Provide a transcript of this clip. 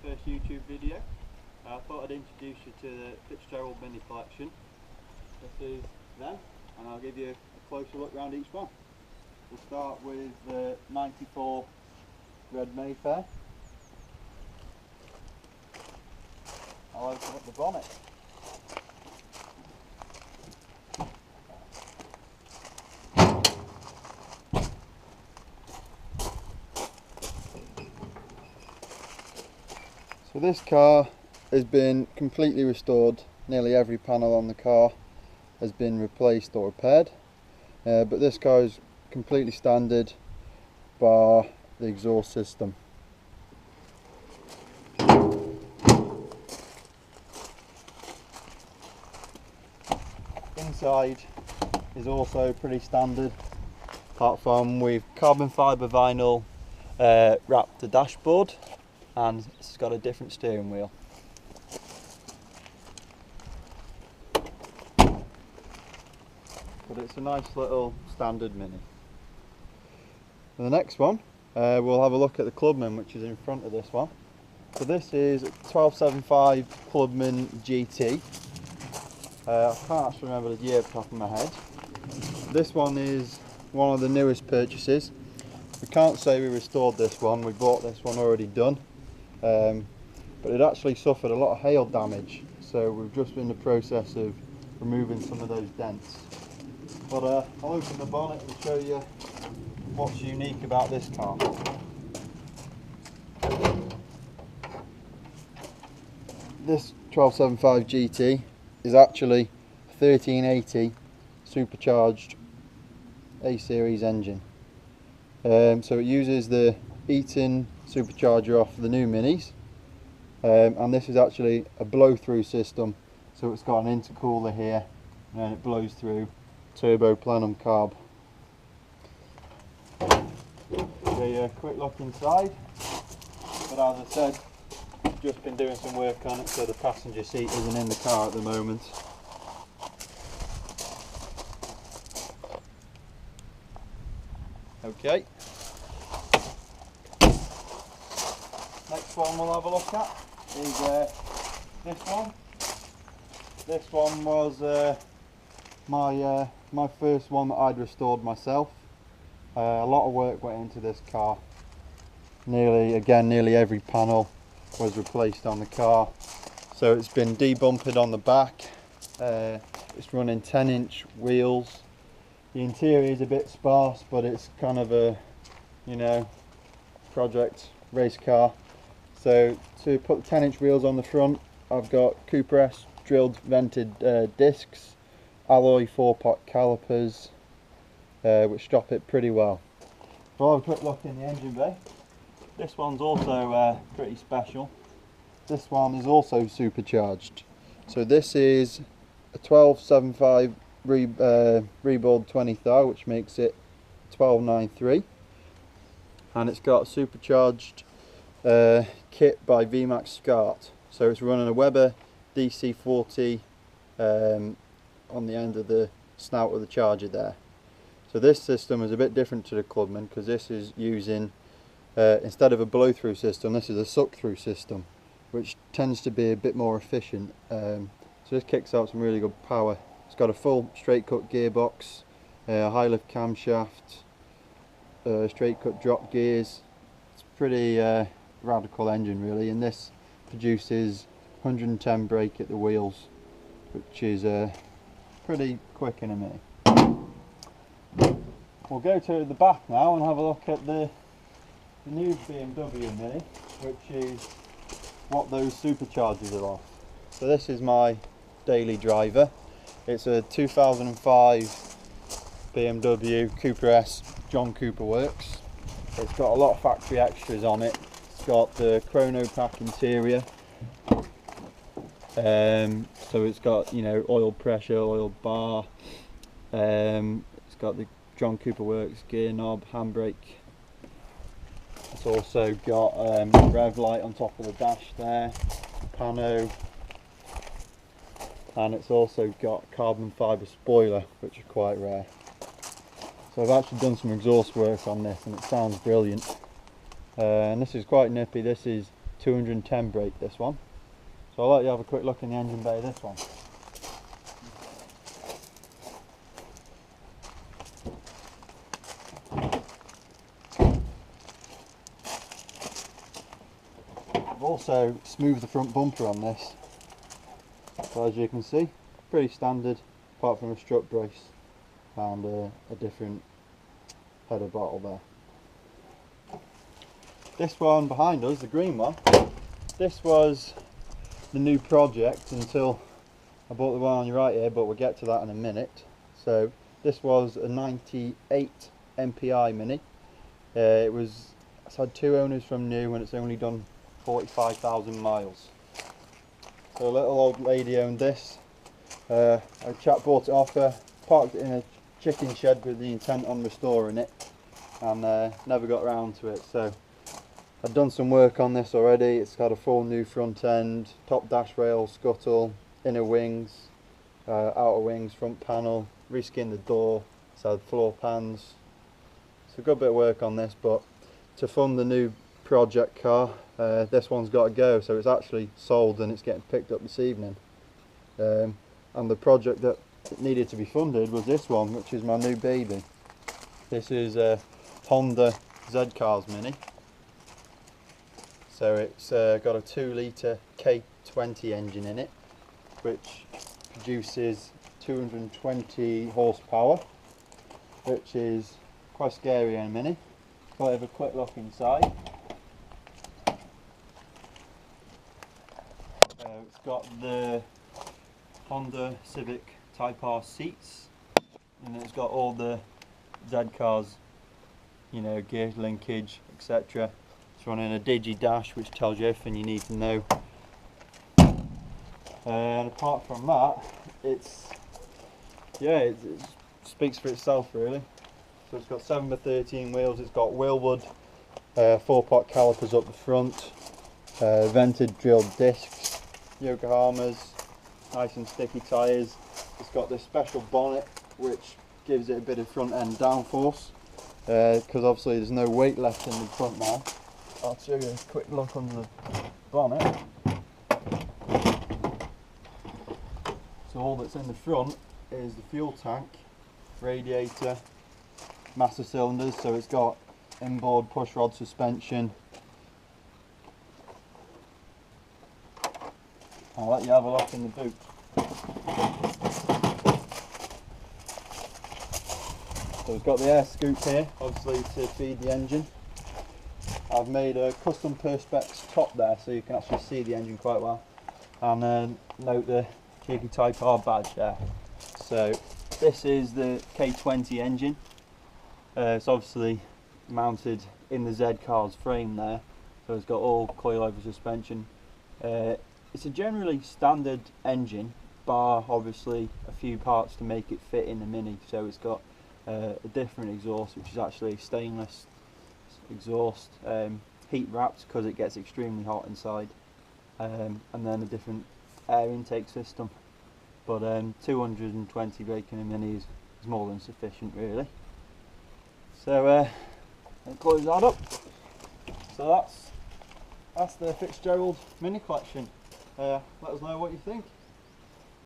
first YouTube video. I thought I'd introduce you to the Fitzgerald Mini collection. This is them, and I'll give you a closer look around each one. We'll start with the 94 Red Mayfair. I'll open up the bonnet. So this car has been completely restored. Nearly every panel on the car has been replaced or repaired, but this car is completely standard bar the exhaust system. Inside is also pretty standard, apart from we've carbon fibre vinyl wrapped the dashboard, and it's got a different steering wheel. But it's a nice little standard Mini. And the next one, we'll have a look at the Clubman, which is in front of this one. So this is 1275 Clubman GT. I can't actually remember the year off the top of my head. This one is one of the newest purchases. We can't say we restored this one, we bought this one already done. But it actually suffered a lot of hail damage, so we've just been in the process of removing some of those dents. But I'll open the bonnet and show you what's unique about this car. This 1275 GT is actually a 1380 supercharged A-series engine. So it uses the Eaton supercharger off the new Minis, and this is actually a blow-through system, so it's got an intercooler here and then it blows through turbo plenum carb. A quick look inside, but as I said, I've just been doing some work on it, so the passenger seat isn't in the car at the moment. Okay. Next one we'll have a look at is this one. This one was my first one that I'd restored myself. A lot of work went into this car. Nearly every panel was replaced on the car. So it's been debumped on the back. It's running 10-inch wheels. The interior is a bit sparse, but it's kind of a, project race car. So to put the 10-inch wheels on the front, I've got Cooper S drilled vented discs, alloy 4-pot calipers, which stop it pretty well. We'll have a quick look in the engine bay. This one's also pretty special. This one is also supercharged. So this is a 1275 rebuild 20 thou, which makes it 1293, and it's got a supercharged kit by VMAX SCART. So it's running a Weber DC40 on the end of the snout of the charger there. So this system is a bit different to the Clubman, because this is using, instead of a blow-through system, this is a suck-through system, which tends to be a bit more efficient. So this kicks out some really good power. It's got a full straight cut gearbox, high lift camshaft, straight cut drop gears. It's a pretty radical engine really, and this produces 110 brake at the wheels, which is pretty quick in a Mini. We'll go to the back now and have a look at the new BMW Mini, which is what those superchargers are off. So this is my daily driver. It's a 2005 BMW Cooper S John Cooper Works. It's got a lot of factory extras on it. It's got the chrono pack interior. So it's got, oil pressure, oil bar. It's got the John Cooper Works gear knob, handbrake. It's also got rev light on top of the dash there, pano, and it's also got carbon fibre spoiler, which are quite rare. So I've actually done some exhaust work on this and it sounds brilliant. And this is quite nippy. This is 210 brake, this one. So I'll let you have a quick look in the engine bay of this one. I've also smoothed the front bumper on this, so as you can see, pretty standard apart from a strut brace and a different header bottle there. This one behind us, the green one, this was the new project until I bought the one on your right here, but we'll get to that in a minute. So this was a 98 MPI Mini. It's had 2 owners from new and it's only done 45,000 miles. So a little old lady owned this. A chap bought it off her, parked it in a chicken shed with the intent on restoring it, and never got around to it. So I've done some work on this already. It's got a full new front end, top dash rail, scuttle, inner wings, outer wings, front panel, reskinned the door, it's had floor pans. So a good bit of work on this, but to fund the new project car, this one's got to go. So it's actually sold and it's getting picked up this evening. And the project that needed to be funded was this one, which is my new baby. This is a Honda Zcars Mini. So it's got a 2 litre K20 engine in it, which produces 220 horsepower, which is quite scary in a Mini. I'll have a quick look inside. It's got the Honda Civic Type R seats, and it's got all the Zcars, you know, gear linkage, etc. It's running a Digi Dash, which tells you everything you need to know. And apart from that, it speaks for itself really. So it's got 7x13 wheels. It's got Wilwood 4-pot calipers up the front, vented drilled discs, Yokohamas, nice and sticky tyres. It's got this special bonnet which gives it a bit of front end downforce, because obviously there's no weight left in the front now. I'll show you a quick look under the bonnet. So all that's in the front is the fuel tank, radiator, master cylinders, so it's got inboard push rod suspension. I'll let you have a look in the boot. So it's got the air scoop here, obviously to feed the engine. I've made a custom Perspex top there so you can actually see the engine quite well. And then note the cheeky Type R badge there. So this is the K20 engine. It's obviously mounted in the Zcars frame there, so it's got all coilover suspension. It's a generally standard engine, bar obviously a few parts to make it fit in the Mini. So it's got a different exhaust, which is actually stainless exhaust, heat wrapped because it gets extremely hot inside, and then a different air intake system. But 220 brake in a Mini is more than sufficient really. So I'll close that up. So that's the Fitzgerald Mini collection. Let us know what you think.